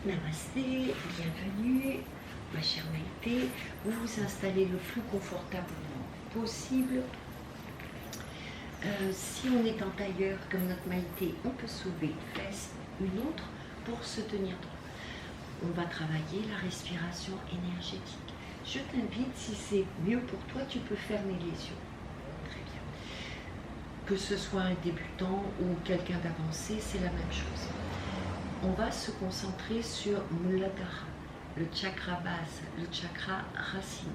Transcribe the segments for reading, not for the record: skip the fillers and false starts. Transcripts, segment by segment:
Namasté, bienvenue, ma chère Maïté. Vous vous installez le plus confortablement possible. Si on est en tailleur comme notre Maïté, on peut soulever une fesse, une autre pour se tenir droit. On va travailler la respiration énergétique. Je t'invite, si c'est mieux pour toi, tu peux fermer les yeux. Très bien. Que ce soit un débutant ou quelqu'un d'avancé, c'est la même chose. On va se concentrer sur Muladhara, le chakra base, le chakra racine.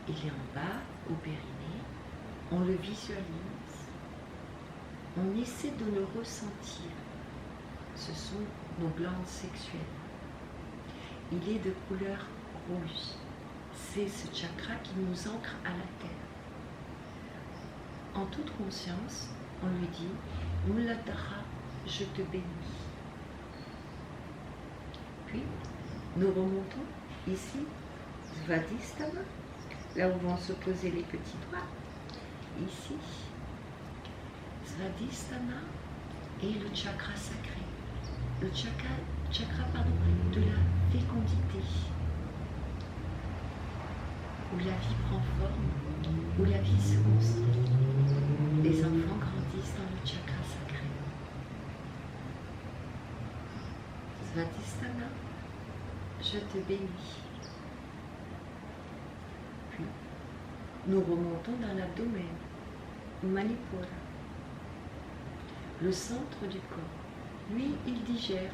Il est en bas, au périnée. On le visualise. On essaie de le ressentir. Ce sont nos glandes sexuelles. Il est de couleur rouge. C'est ce chakra qui nous ancre à la terre. En toute conscience, on lui dit Muladhara, je te bénis. Puis, nous remontons ici, Svadhisthana, là où vont se poser les petits doigts. Ici, Svadhisthana et le chakra sacré, le chakra de la fécondité, où la vie prend forme, où la vie se construit. Les enfants grandissent dans le chakra sacré. Svadhisthana, je te bénis. Puis, nous remontons dans l'abdomen, Manipura, le centre du corps. Lui, il digère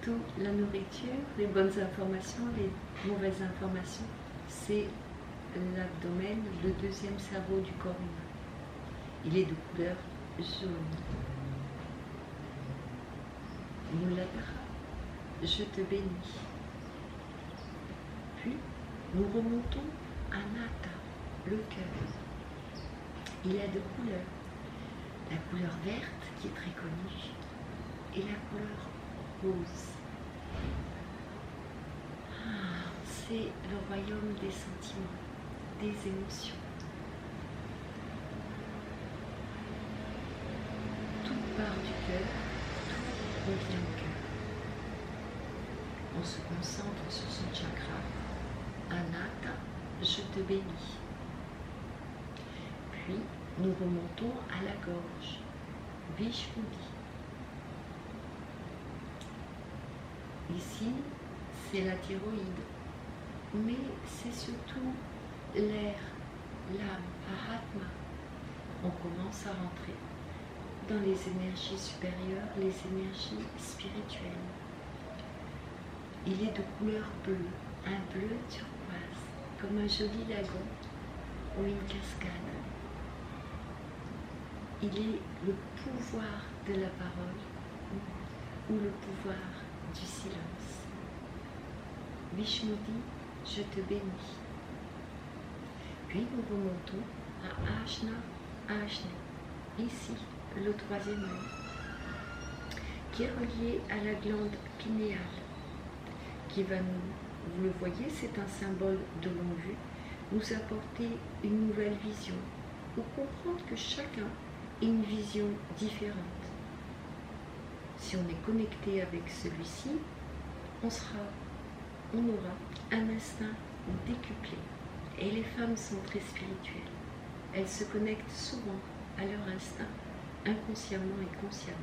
toute la nourriture, les bonnes informations, les mauvaises informations. C'est l'abdomen, le deuxième cerveau du corps humain. Il est de couleur jaune. Muladhara, je te bénis. Puis, nous remontons à Nata, le cœur. Il y a deux couleurs. La couleur verte, qui est très connue, et la couleur rose. C'est le royaume des sentiments, des émotions. Tout part du cœur, tout revient au cœur. On se concentre sur son chakra. Anata, je te bénis. Puis, nous remontons à la gorge. Vishnuddhi. Ici, c'est la thyroïde, mais c'est surtout l'air, l'âme, Ahatma. On commence à rentrer dans les énergies supérieures, les énergies spirituelles. Il est de couleur bleue, un bleu turquoise, comme un joli lagon ou une cascade. Il est le pouvoir de la parole ou le pouvoir du silence. Vishnuddhi, je te bénis. Puis nous remontons à Ajna, ici, le troisième œil, qui est relié à la glande pinéale, qui va nous, vous le voyez, c'est un symbole de longue vue, nous apporter une nouvelle vision, ou comprendre que chacun a une vision différente. Si on est connecté avec celui-ci, on aura un instinct décuplé. Et les femmes sont très spirituelles. Elles se connectent souvent à leur instinct, inconsciemment et consciemment.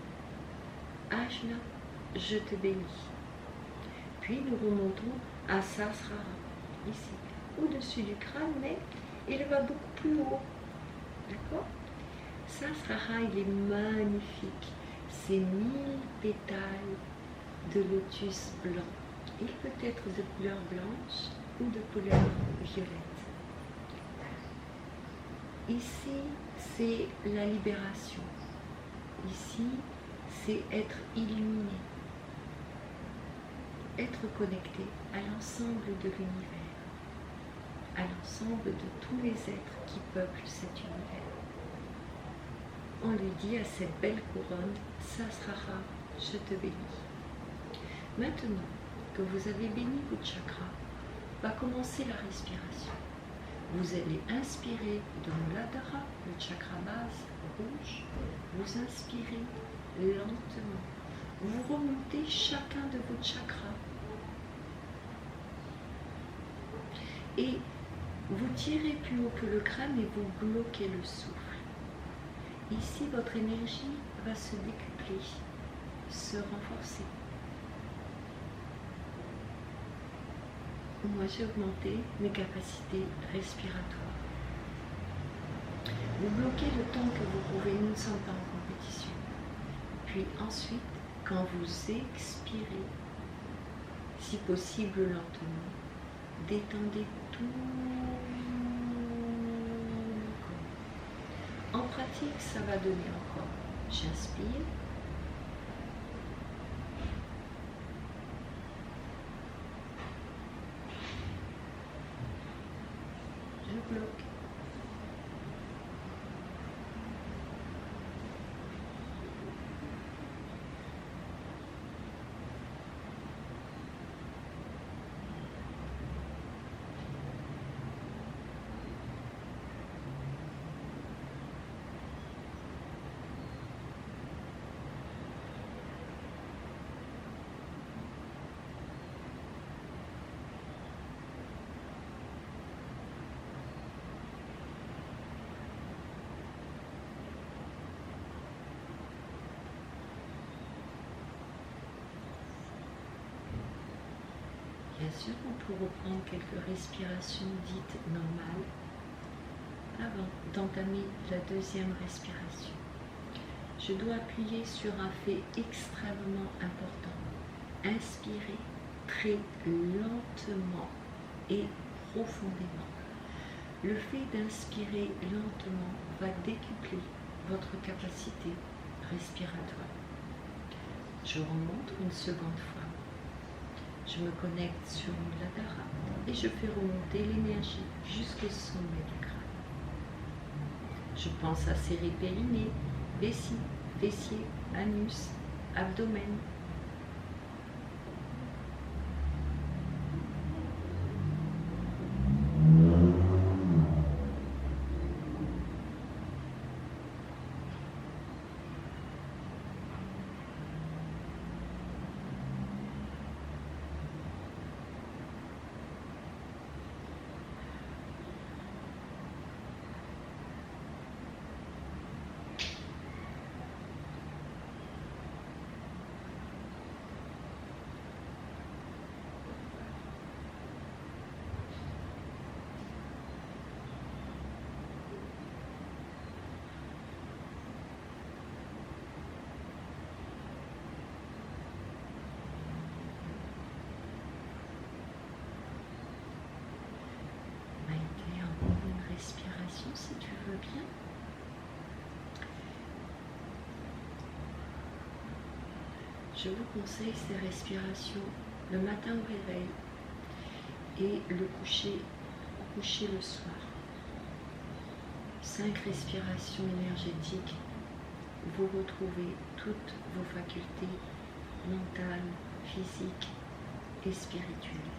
Ajna, je te bénis. Puis nous remontons à Sahasrara, ici, au-dessus du crâne, mais il va beaucoup plus haut. D'accord? Sahasrara, il est magnifique. C'est 1000 pétales de lotus blanc. Il peut être de couleur blanche ou de couleur violette. Ici, c'est la libération. Ici, c'est être illuminé. Être connecté à l'ensemble de l'univers, à l'ensemble de tous les êtres qui peuplent cet univers. On lui dit à cette belle couronne, Sahasrara, je te bénis. Maintenant que vous avez béni votre chakra, va commencer la respiration. Vous allez inspirer de Muladhara, le chakra base rouge. Vous inspirez lentement. vous remontez chacun de vos chakras et vous tirez plus haut que le crâne et vous bloquez le souffle. Ici, votre énergie va se décupler, se renforcer. Moi, j'ai augmenté mes capacités respiratoires. Vous bloquez le temps que vous pouvez, nous ne sommes pas en compétition. Puis ensuite, quand vous expirez, si possible lentement, détendez tout le corps. En pratique, ça va donner encore. J'inspire. Je bloque. Bien sûr, on peut reprendre quelques respirations dites normales avant d'entamer la deuxième respiration. Je dois appuyer sur un fait extrêmement important. Inspirez très lentement et profondément. Le fait d'inspirer lentement va décupler votre capacité respiratoire. Je remonte une seconde fois. Je me connecte sur Muladhara et je fais remonter l'énergie jusqu'au sommet du crâne. Je pense à serrer périnée, vessie, fessier, anus, abdomen. Respiration si tu veux bien. Je vous conseille ces respirations le matin au réveil et le coucher le soir. 5 respirations énergétiques, vous retrouvez toutes vos facultés mentales, physiques et spirituelles.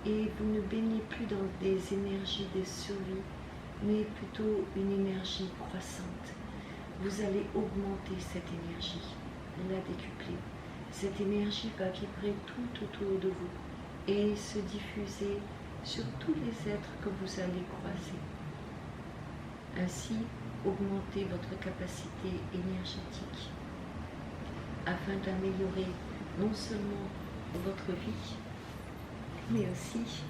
Et vous ne baignez plus dans des énergies de survie, mais plutôt une énergie croissante. Vous allez augmenter cette énergie, la décupler. Cette énergie va vibrer tout autour de vous et se diffuser sur tous les êtres que vous allez croiser. Ainsi, augmentez votre capacité énergétique afin d'améliorer non seulement votre vie, mais aussi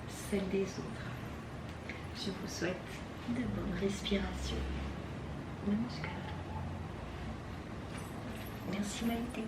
celle des autres. Je vous souhaite de bonnes respirations. Namaskar. Merci Maïté.